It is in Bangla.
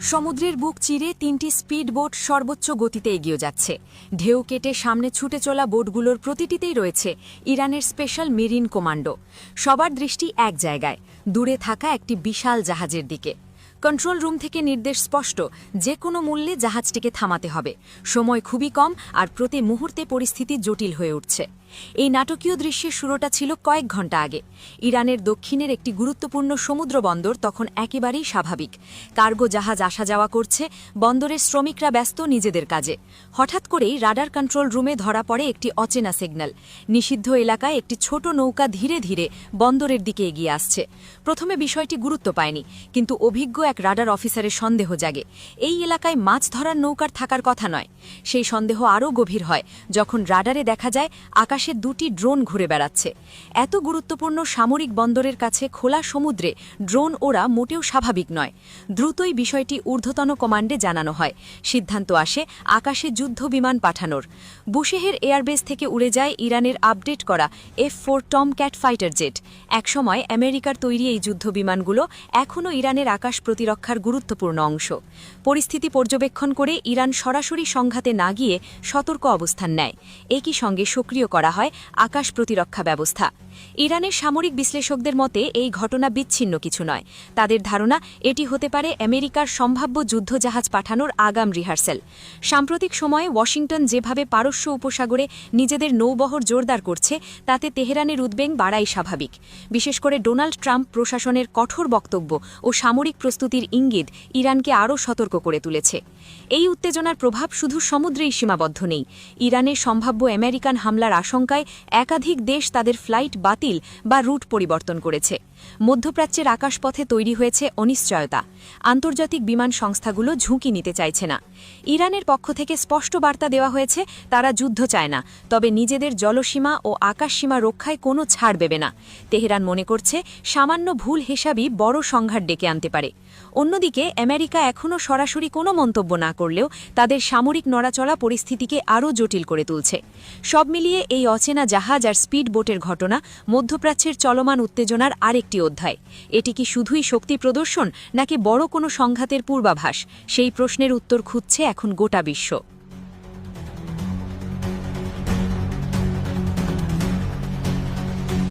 সমুদ্রের বুক চিরে তিনটি স্পিড বোট সর্বোচ্চ গতিতে এগিয়ে যাচ্ছে। ঢেউ কেটে সামনে ছুটে চলা বোটগুলোর প্রতিটিতেই রয়েছে ইরানের স্পেশাল মেরিন কমান্ডো। সবার দৃষ্টি এক জায়গায়, দূরে থাকা একটি বিশাল জাহাজের দিকে। কন্ট্রোল রুম থেকে নির্দেশ স্পষ্ট, যে কোনো মূল্যে জাহাজটিকে থামাতে হবে। সময় খুবই কম, আর প্রতি মুহূর্তে পরিস্থিতি জটিল হয়ে উঠছে। এই নাটকীয় দৃশ্যের শুরুটা ছিল কয়েক ঘণ্টা আগে। ইরানের দক্ষিণের একটি গুরুত্বপূর্ণ সমুদ্র বন্দর তখন একেবারেই স্বাভাবিক। কার্গো জাহাজ আসা যাওয়া করছে, বন্দরের শ্রমিকরা ব্যস্ত নিজেদের কাজে। হঠাৎ করেই রাডার কন্ট্রোল রুমে ধরা পড়ে একটি অচেনা সিগন্যাল। নিষিদ্ধ এলাকায় একটি ছোট নৌকা ধীরে ধীরে বন্দরের দিকে এগিয়ে আসছে। প্রথমে বিষয়টি গুরুত্ব পায়নি, কিন্তু অভিজ্ঞ এক রাডার অফিসারের সন্দেহ জাগে। এই এলাকায় মাছ ধরার নৌকার থাকার কথা নয়। সেই সন্দেহ আরও গভীর হয় যখন রাডারে দেখা যায় আকাশে দুটি ড্রোন ঘুরে বেড়াচ্ছে। এত গুরুত্বপূর্ণ সামরিক বন্দরের কাছে খোলা সমুদ্রে ড্রোন ওরা মোটেও স্বাভাবিক নয়। দ্রুতই বিষয়টি ঊর্ধ্বতন কমান্ডে জানানো হয়। সিদ্ধান্ত আসে আকাশে যুদ্ধ বিমান পাঠানোর। বুশেহের এয়ারবেস থেকে উড়ে যায় ইরানের আপডেট করা F-4 টমক্যাট ফাইটার জেট। একসময় আমেরিকার তৈরি এই যুদ্ধ বিমানগুলো এখনও ইরানের আকাশ প্রতিরক্ষার গুরুত্বপূর্ণ অংশ। পরিস্থিতি পর্যবেক্ষণ করে ইরান সরাসরি সংঘাতে না গিয়ে সতর্ক অবস্থান নেয়। একই সঙ্গে সক্রিয় করা হয় আকাশ প্রতিরক্ষা ব্যবস্থা। ইরানের সামরিক বিশ্লেষকদের মতে এই ঘটনা বিচ্ছিন্ন কিছু নয়। তাদের ধারণা এটি হতে পারে আমেরিকার সম্ভাব্য যুদ্ধজাহাজ পাঠানোর আগাম রিহার্সেল। সাম্প্রতিক সময়ে ওয়াশিংটন যেভাবে পারস্য উপসাগরে নিজেদের নৌবহর জোরদার করছে, তাতে তেহরানের উদ্বেগ বাড়াই স্বাভাবিক। বিশেষ করে ডোনাল্ড ট্রাম্প প্রশাসনের কঠোর বক্তব্য ও সামরিক প্রস্তুতির ইঙ্গিত ইরানকে আরও সতর্ক করে তুলেছে। এই উত্তেজনার প্রভাব শুধু সমুদ্রেই সীমাবদ্ধ নেই। ইরানের সম্ভাব্য আমেরিকান হামলার আশঙ্কায় একাধিক দেশ তাদের ফ্লাইট বাতিল বা রুট পরিবর্তন করেছে। মধ্যপ্রাচ্যের আকাশপথে তৈরি হয়েছে অনিশ্চয়তা। আন্তর্জাতিক বিমান সংস্থাগুলো ঝুঁকি নিতে চাইছে না। ইরানের পক্ষ থেকে স্পষ্ট বার্তা দেওয়া হয়েছে, তারা যুদ্ধ চায় না, তবে নিজেদের জলসীমা ও আকাশসীমা রক্ষায় কোনো ছাড় দেবে না। তেহরান মনে করছে সামান্য ভুল হিসাবই বড় সংঘাত ডেকে আনতে পারে। অন্যদিকে আমেরিকা এখনও সরাসরি কোনো মন্তব্য না করলেও তাদের সামরিক নড়াচড়া পরিস্থিতিকে আরও জটিল করে তুলছে। সব মিলিয়ে এই অচেনা জাহাজ আর স্পিড বোটের ঘটনা মধ্যপ্রাচ্যের চলমান উত্তেজনার আরেকটি অধ্যায়। এটি কি শুধুই শক্তি প্রদর্শন, নাকি বড় কোনো সংঘাতের পূর্বাভাস? সেই প্রশ্নের উত্তর খুঁজছে এখন গোটা বিশ্ব।